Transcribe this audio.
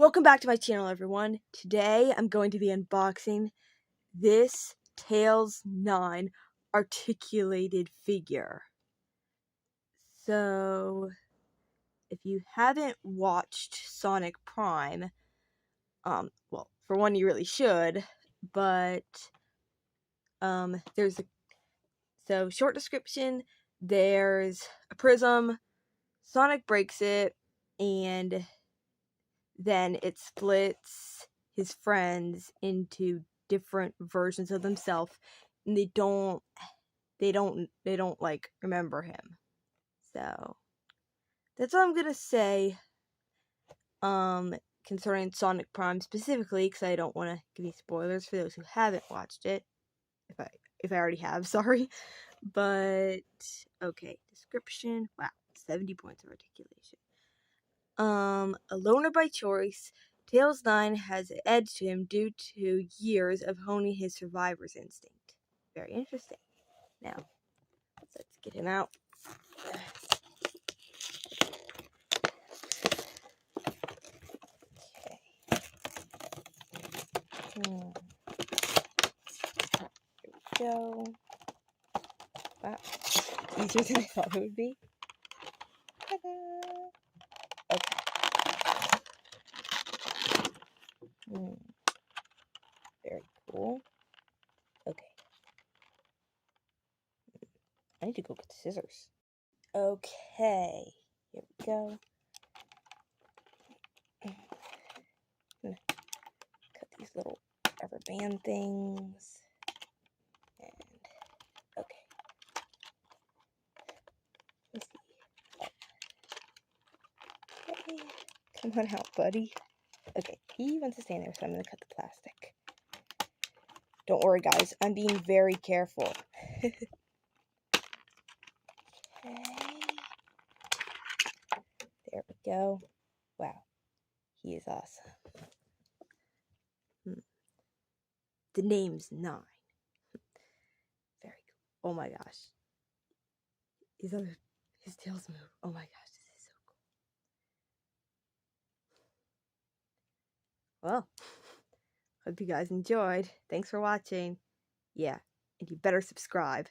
Welcome back to my channel, everyone. Today I'm going to be unboxing this Tails 9 articulated figure. So, if you haven't watched Sonic Prime, well, for one you really should, but, short description, there's a prism, Sonic breaks it, and then it splits his friends into different versions of themselves, and they don't like remember him. So that's all I'm gonna say concerning Sonic Prime specifically, because I don't want to give any spoilers for those who haven't watched it, if I already have. Sorry. But okay, description. Wow, 70 points of articulation. A loner by choice, Tails 9 has an edge to him due to years of honing his survivor's instinct. Very interesting. Now, let's get him out. Okay. Here we go. Wow. Easier than I thought it would be. Ta-da! Okay. Very cool. Okay. I need to go get the scissors. Okay. Here we go. Cut these little rubber band things. And okay. Let's see. Okay. Come on out, buddy. Okay, he wants to stand there, so I'm going to cut the plastic. Don't worry, guys. I'm being very careful. Okay. There we go. Wow. He is awesome. The name's 9. Very cool. Oh my gosh. His tails move. Oh my gosh, this is so cool. Well, hope you guys enjoyed. Thanks for watching. Yeah, and you better subscribe.